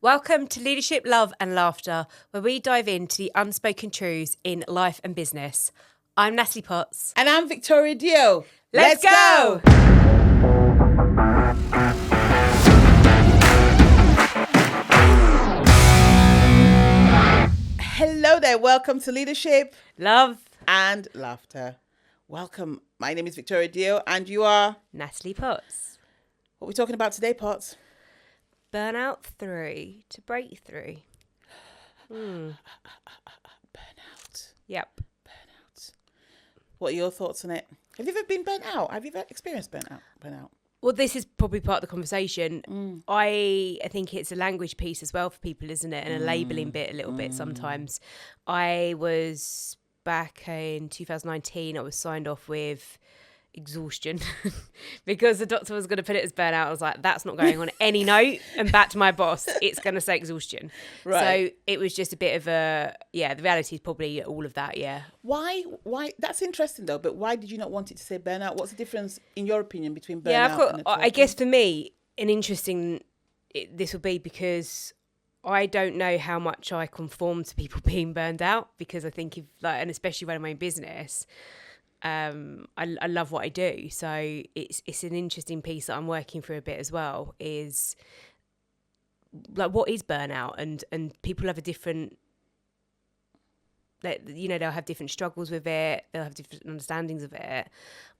Welcome to Leadership, Love and Laughter, where we dive into the unspoken truths in life and business. I'm Natalie Potts. And I'm Victoria Dioh. Let's go! Hello there. Welcome to Leadership, Love and Laughter. Welcome. My name is Victoria Dioh, and you are Natalie Potts. What are we talking about today, Potts? Burnout to breakthrough. Burnout. Yep. Burnout. What are your thoughts on it? Have you ever been burnt out? Have you ever experienced burnout? Well, this is probably part of the conversation. I think it's a language piece as well for people, isn't it? And a labelling bit a little bit sometimes. I was back in 2019, I was signed off with exhaustion because the doctor was going to put it as burnout. I was like, that's not going on any note. And back to my boss, it's going to say exhaustion. Right. So it was just a bit of the reality is probably all of that, yeah. Why? That's interesting though, but why did you not want it to say burnout? What's the difference, in your opinion, between burnout Yeah, and I guess for me, this will be because I don't know how much I conform to people being burned out, because I think and especially running my own business, I love what I do. So it's an interesting piece that I'm working through a bit as well, is like, what is burnout? And people have a different, they'll have different struggles with it. They'll have different understandings of it.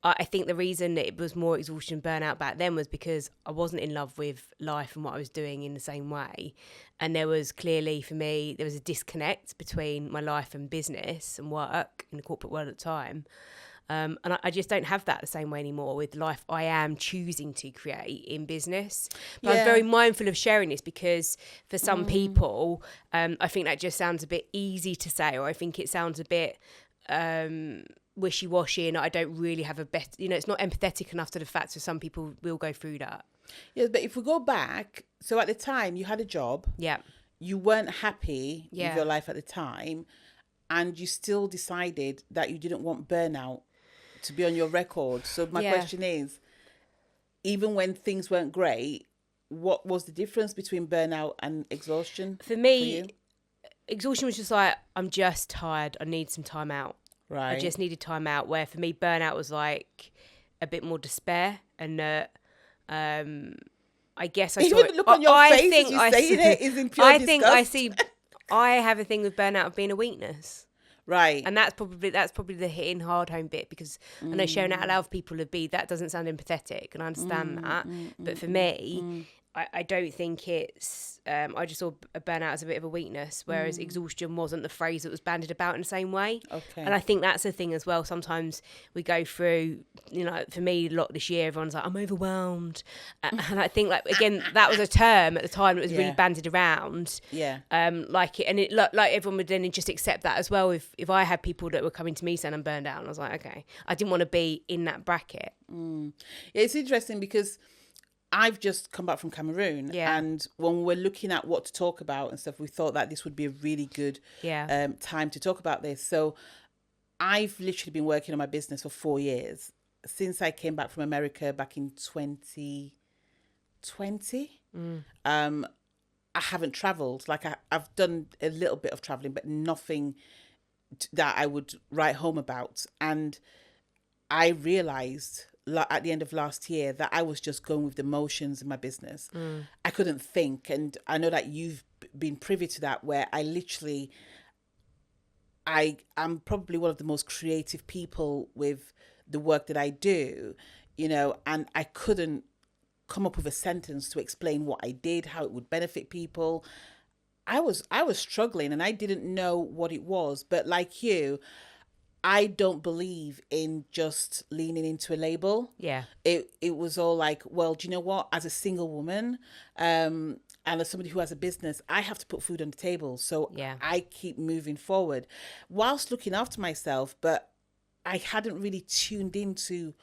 I think the reason that it was more exhaustion burnout back then was because I wasn't in love with life and what I was doing in the same way. And there was clearly, for me, there was a disconnect between my life and business and work in the corporate world at the time. And I just don't have that the same way anymore with life I am choosing to create in business. But I'm very mindful of sharing this because for some people, I think that just sounds a bit easy to say, or I think it sounds a bit wishy-washy, and I don't really have it's not empathetic enough to the fact that some people will go through that. Yes, but if we go back, so at the time you had a job. Yeah. You weren't happy with your life at the time, and you still decided that you didn't want burnout to be on your record. So my question is, even when things weren't great, what was the difference between burnout and exhaustion? For me, exhaustion was just like, I'm just tired, I need some time out. Right. I just needed time out, where for me burnout was like a bit more despair, and I guess I even saw look on your face think as you saying it is in pure disgust. I have a thing with burnout of being a weakness. Right. And that's probably the hitting hard home bit, because I know sharing out loud people that doesn't sound empathetic, and I understand that. But for me, I don't think it's, I just saw a burnout as a bit of a weakness, whereas exhaustion wasn't the phrase that was bandied about in the same way. Okay. And I think that's the thing as well. Sometimes we go through, for me, a lot this year, everyone's like, I'm overwhelmed. And I think, like, again, that was a term at the time that was really bandied around. Yeah. Like everyone would then just accept that as well. If I had people that were coming to me saying I'm burned out, and I was like, okay, I didn't want to be in that bracket. Yeah, it's interesting because I've just come back from Cameroon, and when we're looking at what to talk about and stuff, we thought that this would be a really good time to talk about this. So I've literally been working on my business for 4 years since I came back from America back in 2020. I haven't traveled. Like I've done a little bit of traveling, but nothing that I would write home about. And I realized at the end of last year that I was just going with the motions in my business. I couldn't think. And I know that you've been privy to that, where I'm probably one of the most creative people with the work that I do, and I couldn't come up with a sentence to explain what I did, how it would benefit people. I was struggling, and I didn't know what it was. But like you, I don't believe in just leaning into a label. Yeah. It was all like, well, do you know what? As a single woman, and as somebody who has a business, I have to put food on the table. So I keep moving forward whilst looking after myself. But I hadn't really tuned into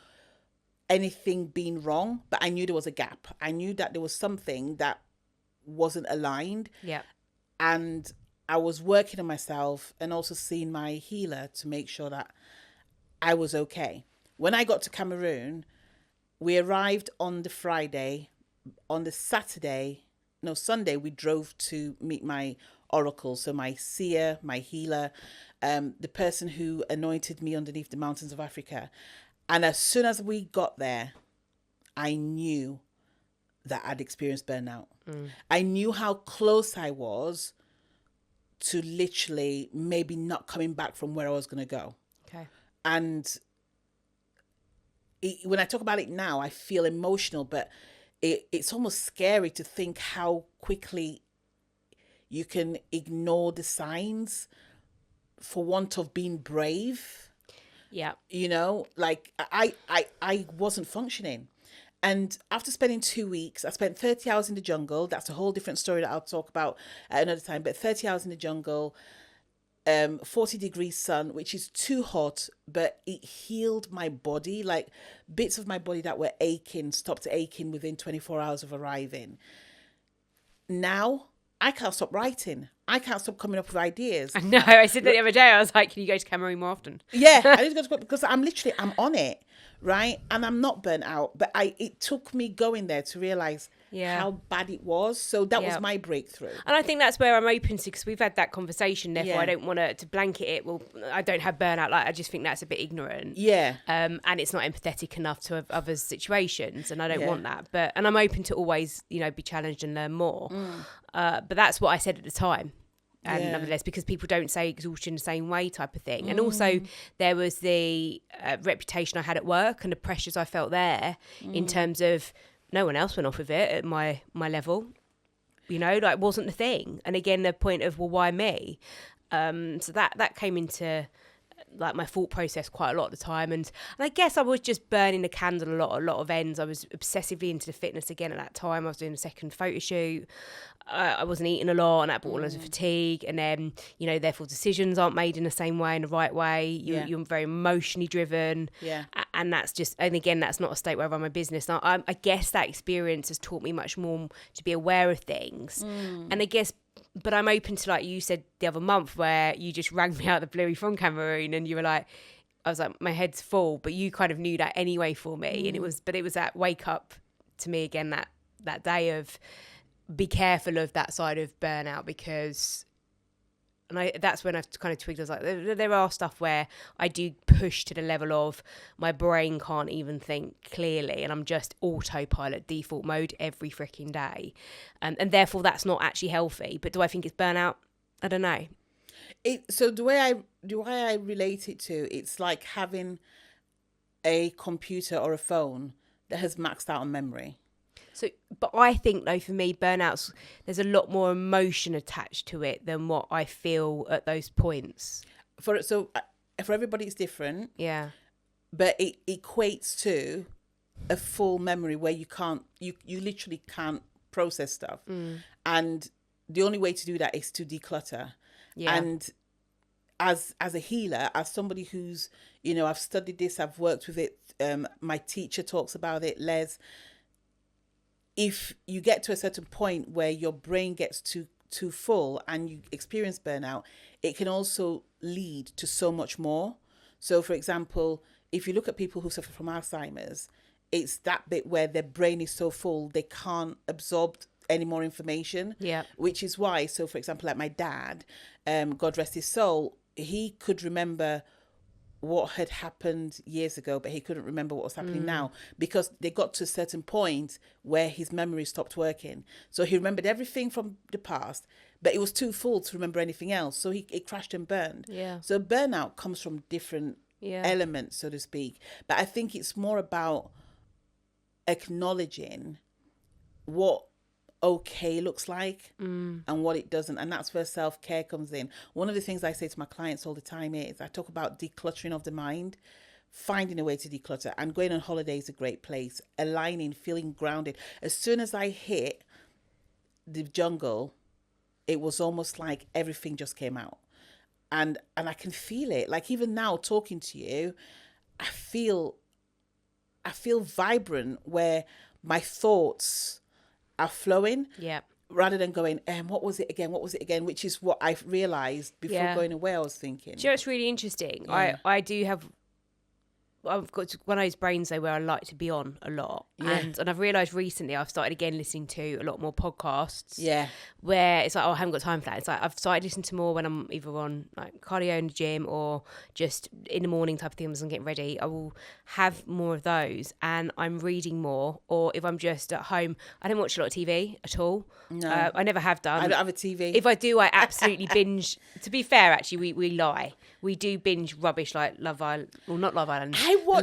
anything being wrong, but I knew there was a gap. I knew that there was something that wasn't aligned. Yeah. And I was working on myself and also seeing my healer to make sure that I was okay. When I got to Cameroon, we arrived on the Friday. On the Saturday, Sunday, we drove to meet my oracle. So my seer, my healer, the person who anointed me underneath the mountains of Africa. And as soon as we got there, I knew that I'd experienced burnout. I knew how close I was to literally maybe not coming back from where I was going to go. Okay. And when I talk about it now, I feel emotional, but it's almost scary to think how quickly you can ignore the signs for want of being brave. Yeah. Like I wasn't functioning. And after spending 2 weeks, I spent 30 hours in the jungle. That's a whole different story that I'll talk about at another time. But 30 hours in the jungle, 40 degrees sun, which is too hot, but it healed my body. Like bits of my body that were aching stopped aching within 24 hours of arriving. Now, I can't stop writing. I can't stop coming up with ideas. I know. I said that the other day. I was like, can you go to Cameroon more often? Yeah, I need to go to because I'm on it, right? And I'm not burnt out. But it took me going there to realise how bad it was. So that was my breakthrough. And I think that's where I'm open to, because we've had that conversation. Therefore, I don't want to blanket it. Well, I don't have burnout. Like, I just think that's a bit ignorant. Yeah. And it's not empathetic enough to others' situations, and I don't want that. And I'm open to always, be challenged and learn more. But that's what I said at the time. And nevertheless, because people don't say exhaustion the same way type of thing. And also there was the reputation I had at work and the pressures I felt there in terms of no one else went off with it at my level, like wasn't the thing. And again, the point of, well, why me? So that came into like my thought process quite a lot of the time. And I guess I was just burning the candle a lot of ends. I was obsessively into the fitness again at that time. I was doing a second photo shoot. I wasn't eating a lot, and that brought loads of fatigue. And then, therefore decisions aren't made in the same way, in the right way. You're very emotionally driven. Yeah. And that's just, and again, that's not a state where I run my business. Now, I guess that experience has taught me much more to be aware of things. And I guess, but I'm open to, like you said the other month, where you just rang me out of the blue from Cameroon, and you were like, I was like, my head's full, but you kind of knew that anyway for me. And it was that wake up to me again, that day of, be careful of that side of burnout, because, and that's when I've kind of twigged. I was like, there are stuff where I do push to the level of my brain can't even think clearly, and I'm just autopilot, default mode every freaking day, and therefore that's not actually healthy. But do I think it's burnout? I don't know. So the way I relate it to, it's like having a computer or a phone that has maxed out on memory. So, but I think though, for me, burnouts, there's a lot more emotion attached to it than what I feel at those points. For everybody it's different. Yeah. But it equates to a full memory where you literally can't process stuff. And the only way to do that is to declutter. Yeah. And as a healer, as somebody who's, I've studied this, I've worked with it. My teacher talks about it, Les. If you get to a certain point where your brain gets too full and you experience burnout, it can also lead to so much more. So, for example, if you look at people who suffer from Alzheimer's, it's that bit where their brain is so full they can't absorb any more information. Yeah. Which is why, so for example, like my dad, God rest his soul, he could remember what had happened years ago, but he couldn't remember what was happening now, because they got to a certain point where his memory stopped working. So he remembered everything from the past, but it was too full to remember anything else. So it crashed and burned. Yeah. So burnout comes from different elements, so to speak. But I think it's more about acknowledging what okay looks like and what it doesn't, and that's where self-care comes in. One of the things I say to my clients all the time is I talk about decluttering of the mind, finding a way to declutter, and going on holiday is a great place, aligning, feeling grounded. As soon as I hit the jungle, it was almost like everything just came out, and I can feel it. Like even now talking to you, I feel vibrant, where my thoughts are flowing, rather than going, what was it again, which is what I've realised before going away. I was thinking. Do you know, it's really interesting. Yeah. I do have, I've got one of those brains though where I like to be on a lot, and I've realised recently I've started again listening to a lot more podcasts. Yeah. Where it's like, oh, I haven't got time for that. It's like I've started listening to more when I'm either on like cardio in the gym or just in the morning type of thing as I'm getting ready. I will have more of those, and I'm reading more. Or if I'm just at home, I don't watch a lot of TV at all. No, I never have done. I don't have a TV. If I do, I absolutely binge. To be fair, actually, we lie. We do binge rubbish like Love Island. Well, not Love Island.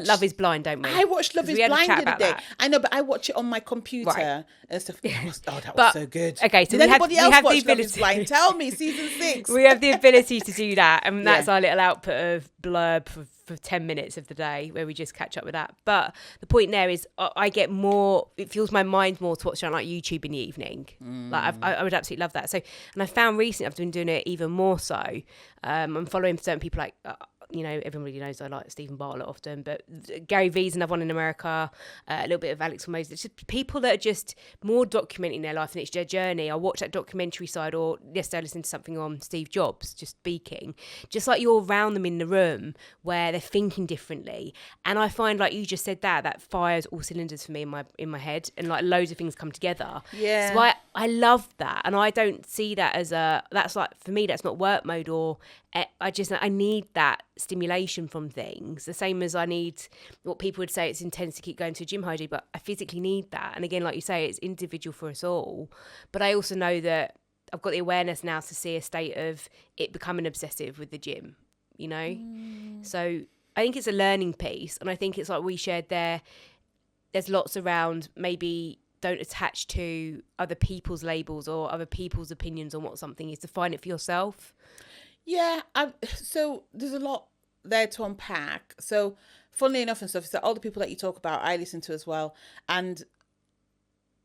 Love is Blind, don't we? I watched Love is Blind the other day. That. I know, but I watch it on my computer and stuff. That was so good. Okay, so did anybody else watch Love is Blind? Tell me, season 6. We have the ability to do that, and that's our little output of blurb for 10 minutes of the day where we just catch up with that. But the point there is I get more, it fills my mind more to watch on like YouTube in the evening. Like I would absolutely love that. So, and I found recently I've been doing it even more so. I'm following certain people like, everybody knows I like Stephen Bartlett often, but Gary Vee's another one in America, a little bit of Alex Hormozy. It's just people that are just more documenting their life and it's their journey. I watch that documentary side, or yesterday I listened to something on Steve Jobs just speaking, just like you're around them in the room where they're thinking differently. And I find, like you just said, that fires all cylinders for me in my head, and like loads of things come together. Yeah. So I love that, and I don't see that as that's like, for me, that's not work mode, or I need that stimulation from things, the same as I need what people would say it's intense to keep going to a gym, Heidi, but I physically need that. And again, like you say, it's individual for us all, but I also know that I've got the awareness now to see a state of it becoming obsessive with the gym, so I think it's a learning piece, and I think it's like we shared there's lots around, maybe don't attach to other people's labels or other people's opinions on what something is. Define it for yourself. Yeah, so there's a lot there to unpack. So funnily enough and stuff, it's that all the people that you talk about, I listen to as well. And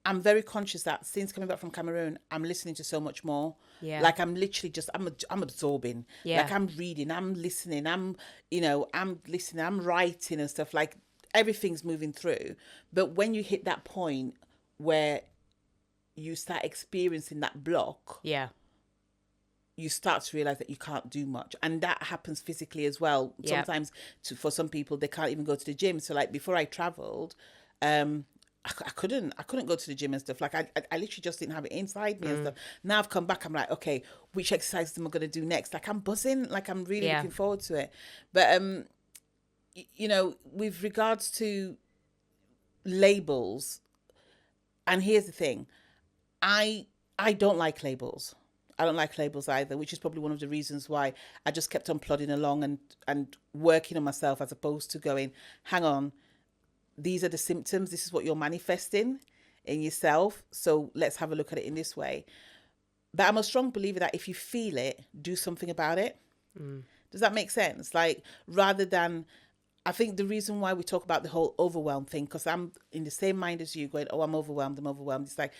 I'm very conscious that since coming back from Cameroon, I'm listening to so much more. Yeah. Like I'm literally just, I'm absorbing. Yeah. Like I'm reading, I'm listening, I'm listening, I'm writing and stuff. Like everything's moving through. But when you hit that point where you start experiencing that block. Yeah. You start to realize that you can't do much, and that happens physically as well. Yeah. Sometimes for some people, they can't even go to the gym. So like before I traveled, I couldn't go to the gym and stuff. Like I literally just didn't have it inside me and stuff. Now I've come back, I'm like, okay, which exercises am I going to do next? Like I'm buzzing, like I'm really looking forward to it. But with regards to labels, and here's the thing, I don't like labels. I don't like labels either, which is probably one of the reasons why I just kept on plodding along and working on myself, as opposed to going, hang on, these are the symptoms. This is what you're manifesting in yourself. So let's have a look at it in this way. But I'm a strong believer that if you feel it, do something about it. Does that make sense? Like, rather than, I think the reason why we talk about the whole overwhelm thing, because I'm in the same mind as you, going, oh, I'm overwhelmed. It's like,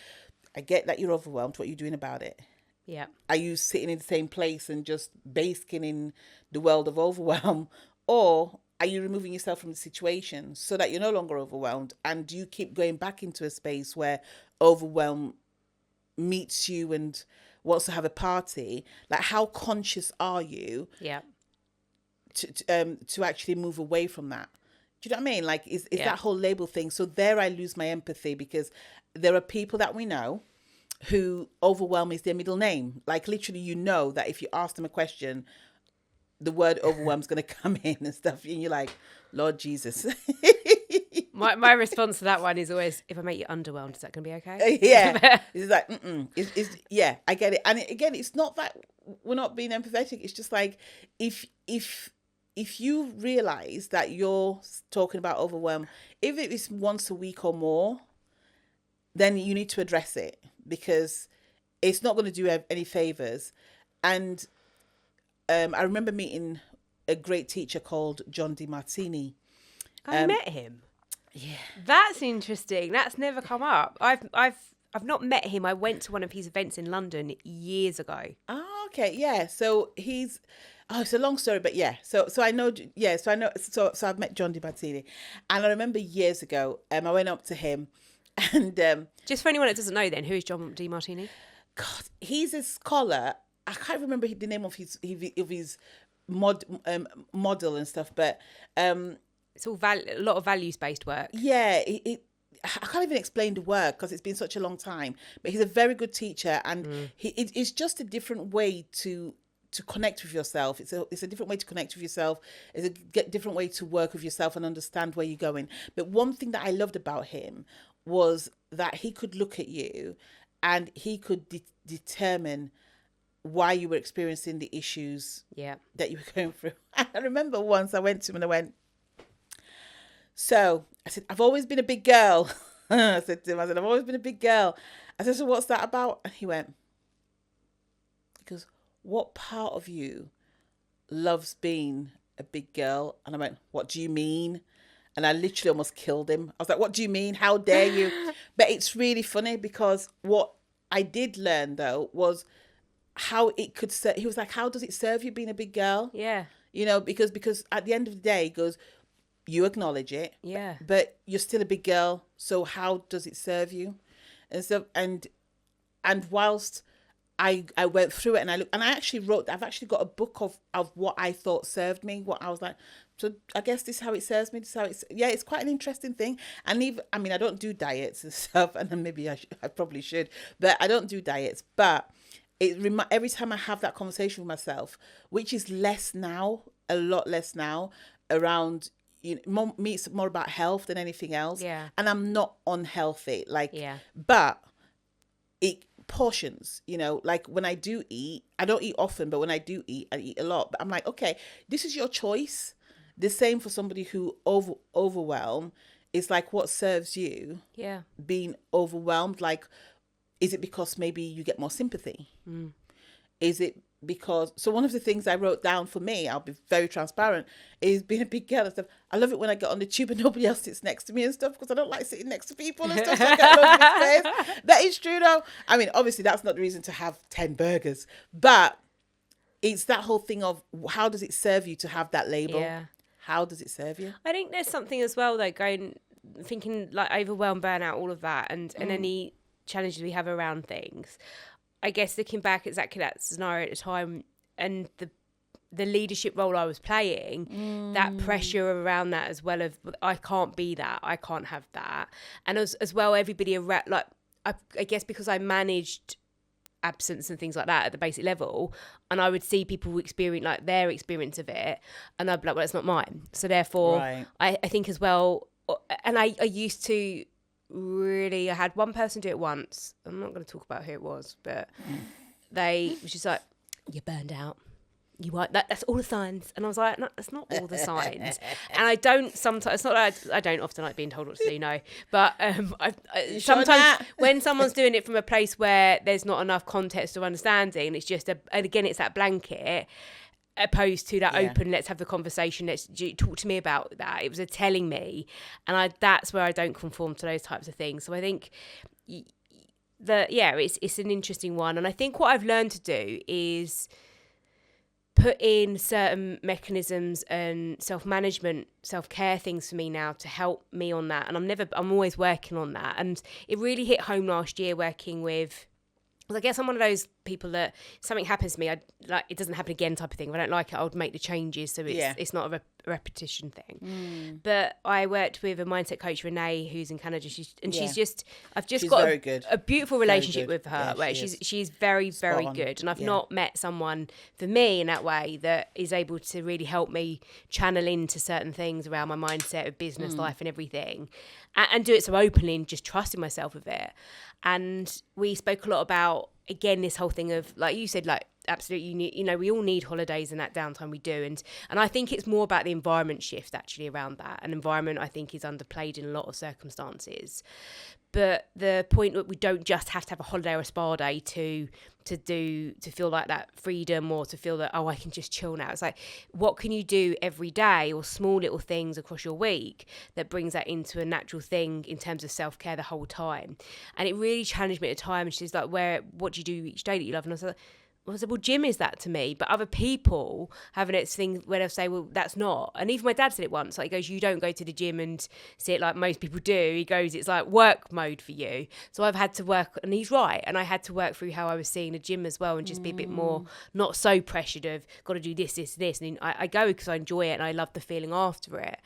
I get that you're overwhelmed. What are you doing about it? Yeah. Are you sitting in the same place and just basking in the world of overwhelm? Or are you removing yourself from the situation so that you're no longer overwhelmed? And do you keep going back into a space where overwhelm meets you and wants to have a party? Like, how conscious are you to actually move away from that? Do you know what I mean? Like, is that whole label thing? So there I lose my empathy, because there are people that we know who overwhelm is their middle name. Like literally, that if you ask them a question, the word overwhelm is going to come in and stuff. And you're like, Lord Jesus. My response to that one is always, if I make you underwhelmed, is that going to be okay? Yeah. It's like, yeah, I get it. And again, it's not that we're not being empathetic. It's just like, if you realize that you're talking about overwhelm, if it is once a week or more, then you need to address it, because it's not going to do any favors. And I remember meeting a great teacher called John DeMartini. I met him. Yeah, that's interesting. That's never come up. I've not met him. I went to one of his events in London years ago. Oh, okay, yeah. So he's. Oh, it's a long story, but yeah. So I know. Yeah. So I know. So I've met John DeMartini, and I remember years ago, I went up to him. And just for anyone that doesn't know, then, who is John DeMartini? God, he's a scholar. I can't remember the name of his model and stuff, but It's all a lot of values-based work. Yeah, I can't even explain the work because it's been such a long time. But he's a very good teacher, and it's just a different way to connect with yourself. It's a different way to connect with yourself. It's a different way to work with yourself and understand where you're going. But one thing that I loved about him was that he could look at you and he could determine why you were experiencing the issues that you were going through. I remember once I went to him and I went, so I said, I've always been a big girl. I said to him, I've always been a big girl. I said, so what's that about? And he goes, what part of you loves being a big girl? And I went, what do you mean? And I literally almost killed him. I was like, what do you mean? How dare you? But it's really funny because what I did learn, though, was how it could serve. He was like, how does it serve you being a big girl? Yeah. You know, because at the end of the day, he goes, you acknowledge it. Yeah. But you're still a big girl. So how does it serve you? And so, and whilst I went through it and I looked, and I've actually got a book of what I thought served me, what I was like, so I guess this is how it serves me. This is how it's quite an interesting thing. And even, I mean, I don't do diets and stuff, and then maybe I probably should, but I don't do diets. But every time I have that conversation with myself, which is less now, a lot less now, around, you know, it's more about health than anything else. Yeah. And I'm not unhealthy, but it portions, you know, like when I do eat, I don't eat often, but when I do eat, I eat a lot. But I'm like, okay, this is your choice. The same for somebody who overwhelm. It's like, what serves you? Yeah. Being overwhelmed, like, is it because maybe you get more sympathy? Is it because, so one of the things I wrote down for me, I'll be very transparent, is being a big girl and stuff. I love it when I get on the tube and nobody else sits next to me and stuff, because I don't like sitting next to people and stuff. So I get loads of space. That is true though. I mean, obviously that's not the reason to have 10 burgers, but it's that whole thing of how does it serve you to have that label? Yeah. How does it serve you? I think there's something as well though, thinking like overwhelm, burnout, all of that, and any challenges we have around things. I guess looking back exactly that scenario at the time and the leadership role I was playing, that pressure around that as well, of I can't be that, I can't have that. And as well, everybody around, like, I guess because I managed absence and things like that at the basic level, and I would see people experience like their experience of it, and I'd be like, well, it's not mine. So therefore, right. I think as well, and I used to really, I had one person do it once. I'm not going to talk about who it was, but they was just like, you're burned out. You are, that's all the signs. And I was like, no, that's not all the signs. And I don't sometimes, it's not like I don't often like being told what to do, no. But sometimes when someone's doing it from a place where there's not enough context or understanding, it's just, and again, it's that blanket, opposed to that open, let's have the conversation, let's talk to me about that. It was a telling me. And that's where I don't conform to those types of things. So I think it's an interesting one. And I think what I've learned to do is put in certain mechanisms and self-management, self-care things for me now to help me on that. And I'm always working on that. And it really hit home last year working with, I guess I'm one of those people that something happens to me, I like it doesn't happen again type of thing. If I don't like it, I'll make the changes so it's not a repetition thing. But I worked with a mindset coach, Renee, who's in Canada. She's got a beautiful relationship with her, where she's very, very good. And I've not met someone for me in that way that is able to really help me channel into certain things around my mindset of business, life and everything, and do it so openly and just trusting myself with it. And we spoke a lot about, again, this whole thing of, like you said, like, absolutely, we all need holidays and that downtime, we do. And I think it's more about the environment shift actually around that. And environment, I think, is underplayed in a lot of circumstances. But the point that we don't just have to have a holiday or a spa day to feel like that freedom, or to feel that, I can just chill now. It's like, what can you do every day, or small little things across your week that brings that into a natural thing in terms of self-care the whole time? And it really challenged me at the time. And she's like, what do you do each day that you love? And I was like, I said, well, gym is that to me, but other people have its thing where they'll say, well, that's not. And even my dad said it once, like, he goes, you don't go to the gym and see it like most people do. He goes, it's like work mode for you. So I've had to work, and he's right. And I had to work through how I was seeing the gym as well, and just be a bit more, not so pressured of, got to do this. And I go because I enjoy it and I love the feeling after it.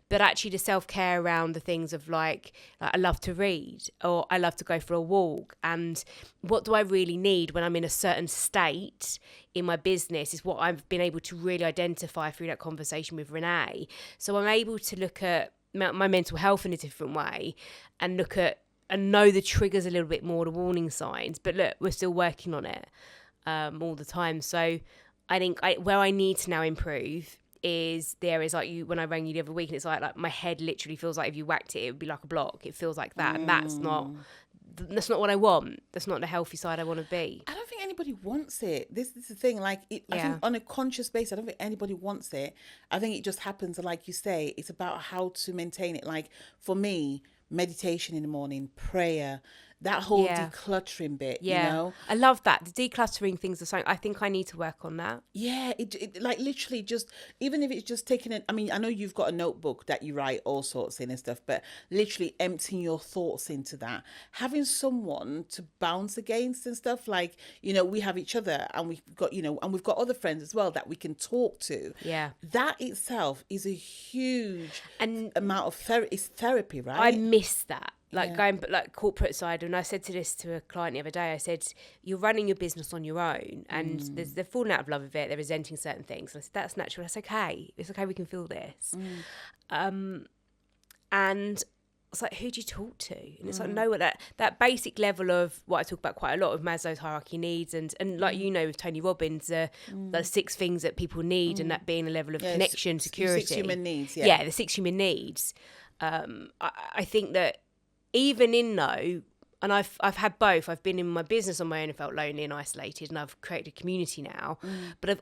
But actually the self-care around the things of like I love to read, or I love to go for a walk. And what do I really need when I'm in a certain state in my business is what I've been able to really identify through that conversation with Renee. So I'm able to look at my mental health in a different way and look at and know the triggers a little bit more, the warning signs. But look, we're still working on it all the time. So I think where I need to now improve is there is like you when I rang you the other week, and it's like my head literally feels like if you whacked it, it would be like a block. It feels like that, and that's not what I want. That's not the healthy side I want to be. I don't think anybody wants it. This is the thing. Like, I think on a conscious basis, I don't think anybody wants it. I think it just happens. And like you say, it's about how to maintain it. Like for me, meditation in the morning, prayer, that whole decluttering bit, you know? I love that. The decluttering things are something I think I need to work on that. Yeah, it like literally just, even if it's just taking it, I mean, I know you've got a notebook that you write all sorts in and stuff, but literally emptying your thoughts into that, having someone to bounce against and stuff, like, you know, we have each other, and we've got, you know, and we've got other friends as well that we can talk to. Yeah. That itself is a huge amount of therapy, right? I miss that. Going like corporate side, and I said to this to a client the other day, I said, you're running your business on your own, and they're falling out of love with it, they're resenting certain things. And I said, that's natural, that's okay, it's okay, we can feel this. And it's like, who do you talk to? And it's like, no, that basic level of what I talk about quite a lot of Maslow's hierarchy needs, and like, you know, with Tony Robbins, the 6 things that people need, and that being a level of connection, security. 6 human needs, the 6 human needs. I think that even in though, and I've had both. I've been in my business on my own and felt lonely and isolated, and I've created a community now. But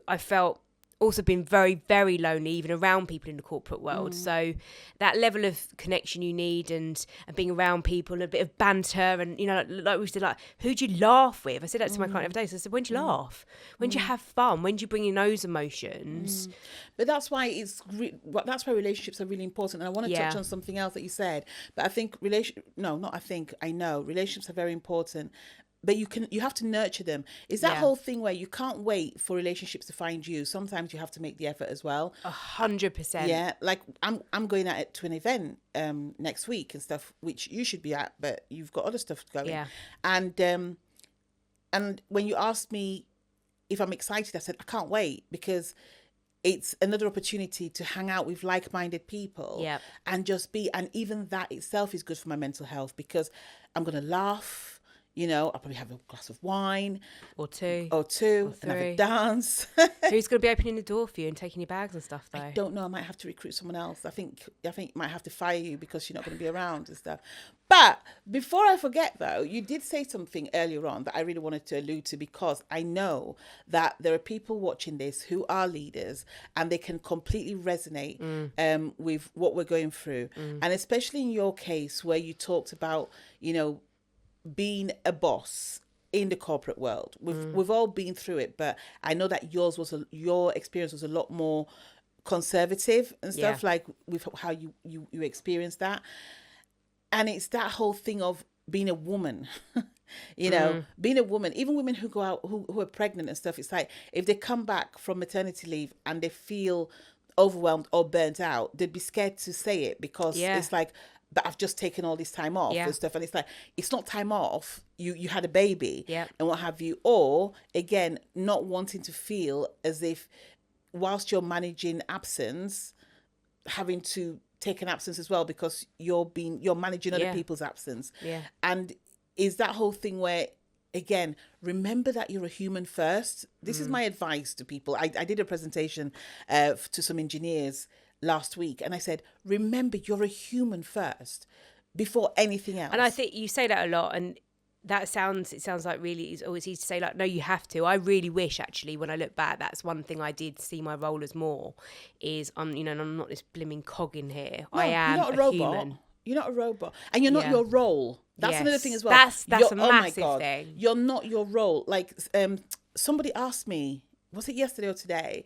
I felt also been very, very lonely, even around people in the corporate world. So that level of connection you need, and being around people, and a bit of banter, and, you know, like we said, like, who do you laugh with? I said that to my client the other day. So I said, when do you laugh? When do you have fun? When do you bring in those emotions? But that's why that's why relationships are really important. And I want to touch on something else that you said. But I think I know relationships are very important. But you have to nurture them. It's that whole thing where you can't wait for relationships to find you. Sometimes you have to make the effort as well. 100%. Yeah, like I'm going to an event next week and stuff, which you should be at, but you've got other stuff going. Yeah. And when you asked me if I'm excited, I said I can't wait, because it's another opportunity to hang out with like-minded people and just be. And even that itself is good for my mental health, because I'm going to laugh. You know, I'll probably have a glass of wine. Or two. And have a dance. Who's going to be opening the door for you and taking your bags and stuff, though? I don't know. I might have to recruit someone else. I think you might have to fire you because you're not going to be around and stuff. But before I forget, though, you did say something earlier on that I really wanted to allude to, because I know that there are people watching this who are leaders, and they can completely resonate with what we're going through. And especially in your case, where you talked about, you know, being a boss in the corporate world. We've all been through it, but I know that your experience was a lot more conservative and stuff, like with how you experienced that. And it's that whole thing of being a woman. You know, being a woman, even women who go out who are pregnant and stuff, it's like if they come back from maternity leave and they feel overwhelmed or burnt out, they'd be scared to say it, because it's like, but I've just taken all this time off and stuff. And it's like, it's not time off. You had a baby and what have you. Or again, not wanting to feel as if whilst you're managing absence, having to take an absence as well, because you're managing other people's absence. Yeah. And is that whole thing where, again, remember that you're a human first. This is my advice to people. I did a presentation to some engineers last week, and I said, remember, you're a human first before anything else. And I think you say that a lot, and it sounds like really, it's always easy to say, like, no, you have to. I really wish, actually, when I look back, that's one thing I did see my role as more, is I'm not this blimming cog in here. No, I am you're not a robot. human. You're not a robot, and you're not your role. That's another thing as well. That's a massive thing. You're not your role. Like somebody asked me, was it yesterday or today?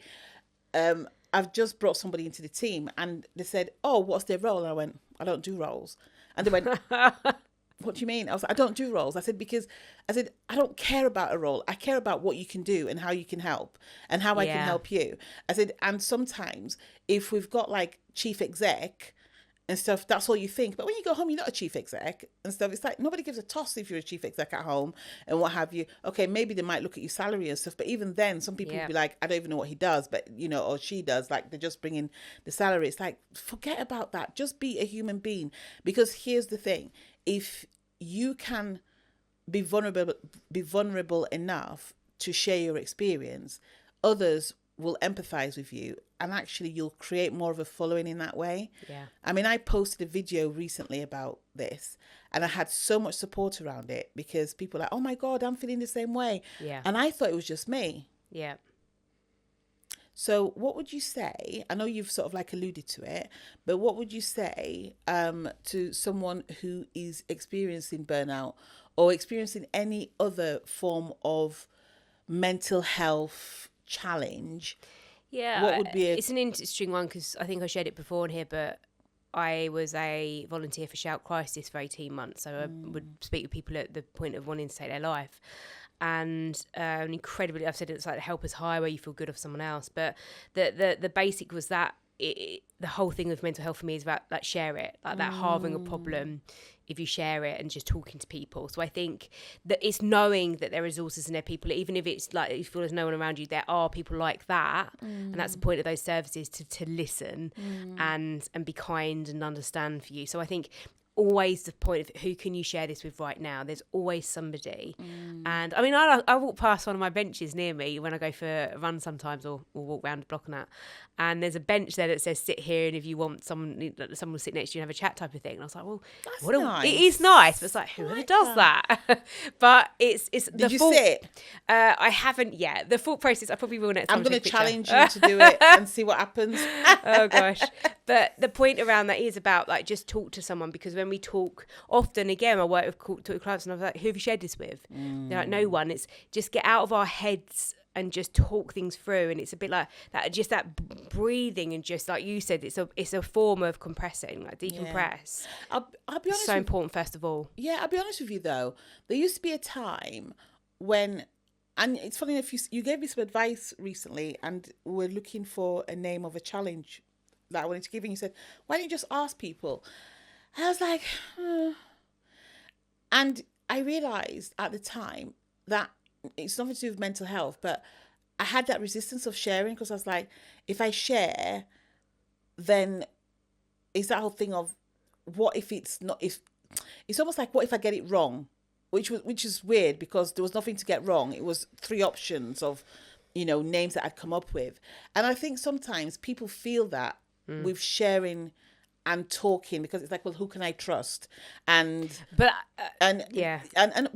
I've just brought somebody into the team, and they said, "Oh, what's their role?" And I went, "I don't do roles." And they went, "What do you mean?" I was like, "I don't do roles." I said, I don't care about a role. I care about what you can do and how you can help and how I can help you. I said, and sometimes if we've got like chief exec and stuff, that's all you think. But when you go home, you're not a chief exec and stuff. It's like nobody gives a toss if you're a chief exec at home and what have you. Okay, maybe they might look at your salary and stuff, but even then, some people will be like, I don't even know what he does, but or she does. Like they're just bringing the salary. It's like, forget about that. Just be a human being. Because here's the thing: if you can be vulnerable enough to share your experience, others will empathize with you, and actually you'll create more of a following in that way. I mean, I posted a video recently about this, and I had so much support around it because people were like, oh my God, I'm feeling the same way. And I thought it was just me. So what would you say, I know you've sort of like alluded to it, but what would you say to someone who is experiencing burnout or experiencing any other form of mental health challenge? What would be it's an interesting one, because I think I shared it before in here, but I was a volunteer for Shout Crisis for 18 months. So I would speak with people at the point of wanting to take their life. And incredibly, I've said it's like the helper's high, where you feel good of someone else. But the basic was that the whole thing with mental health for me is about like share it, like that halving a problem if you share it and just talking to people. So I think that it's knowing that there are resources and there are people, even if it's like you feel there's no one around you, there are people like that. And that's the point of those services, to listen and be kind and understand for you. So I think always the point of who can you share this with right now. There's always somebody. And I mean, I walk past one of my benches near me when I go for a run sometimes, or walk around the block and that, and there's a bench there that says sit here, and if you want someone will sit next to you and have a chat type of thing. And I was like, well, that's nice. It is nice, but it's like, whoever does that. But it's did you sit? I haven't yet. The thought process, I probably will next time. I'm going to challenge you to do it and see what happens. Oh gosh. But the point around that is about like, just talk to someone, because when we talk, often again, I work with clients and I was like, who have you shared this with? They're like, no one. It's just get out of our heads and just talk things through. And it's a bit like that, just that breathing, and just like you said, it's a form of compressing, like decompress. I'll be honest. So important, first of all. I'll be honest with you though. There used to be a time when, and it's funny enough, you gave me some advice recently, and we're looking for a name of a challenge that I wanted to give, and you said, why don't you just ask people? I was like, and I realised at the time that it's nothing to do with mental health, but I had that resistance of sharing, because I was like, if I share, then it's that whole thing of, what if it's not, if it's almost like, what if I get it wrong? Which is weird, because there was nothing to get wrong. It was 3 options of, names that I'd come up with. And I think sometimes people feel that with sharing and talking, because it's like, well, who can I trust? But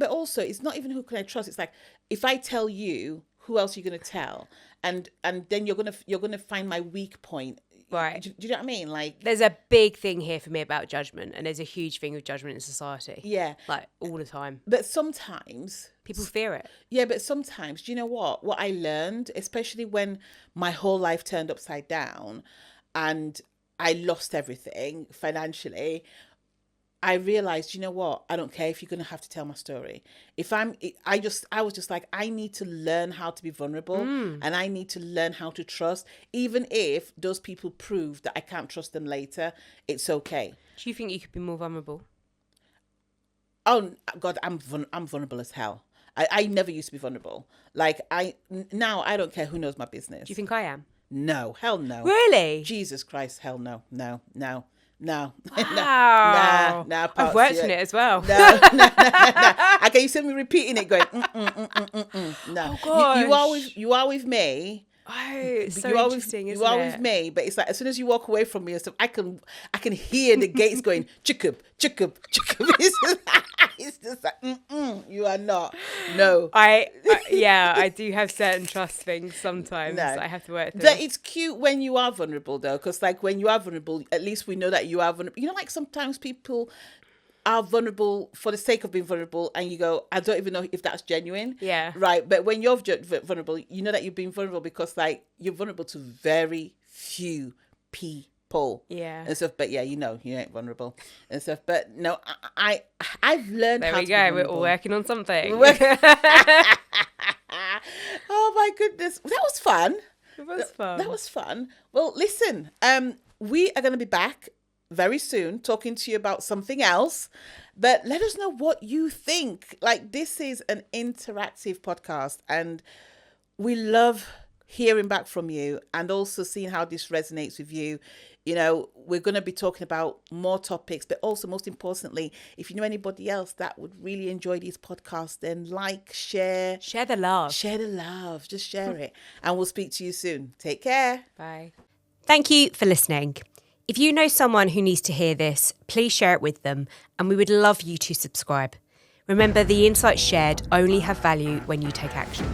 also, it's not even who can I trust. It's like, if I tell you, who else are you going to tell? And then you're gonna find my weak point. Right. Do you know what I mean? Like, there's a big thing here for me about judgment, and there's a huge thing with judgment in society. Yeah. Like all the time. But sometimes people fear it. Yeah, but sometimes, do you know what? What I learned, especially when my whole life turned upside down and I lost everything financially, I realized, you know what? I don't care if you're going to have to tell my story. I was just like, I need to learn how to be vulnerable, and I need to learn how to trust, even if those people prove that I can't trust them later. It's okay. Do you think you could be more vulnerable? Oh God, I'm vulnerable as hell. I never used to be vulnerable. Like now I don't care who knows my business. Do you think I am? No, hell no. Really? Jesus Christ, hell no. Wow. Nah, I've worked on it as well. No. Okay, you see me repeating it, going, no. Oh, gosh. You are with me. Oh, it's so interesting, isn't it? You are with me, but it's like, as soon as you walk away from me and stuff, I can hear the gates going, chickup. It's just like, you are not. No. I do have certain trust things sometimes that I have to work through. It's cute when you are vulnerable, though, because like when you are vulnerable, at least we know that you are vulnerable. You know, like sometimes people are vulnerable for the sake of being vulnerable, and you go, I don't even know if that's genuine. Yeah. Right. But when you're vulnerable, you know that you're being vulnerable because like you're vulnerable to very few people. Yeah. And stuff. But yeah, you ain't vulnerable and stuff. But no, I've learned how to be vulnerable. We're all working on something. Oh my goodness. That was fun. It was fun. That was fun. Well, listen, we are going to be back very soon talking to you about something else, but let us know what you think. Like, this is an interactive podcast and we love hearing back from you and also seeing how this resonates with you. You know, we're going to be talking about more topics, but also most importantly, if you know anybody else that would really enjoy these podcasts, then share the love, just share it, and we'll speak to you soon. Take care. Bye. Thank you for listening. If you know someone who needs to hear this, please share it with them, and we would love you to subscribe. Remember, the insights shared only have value when you take action.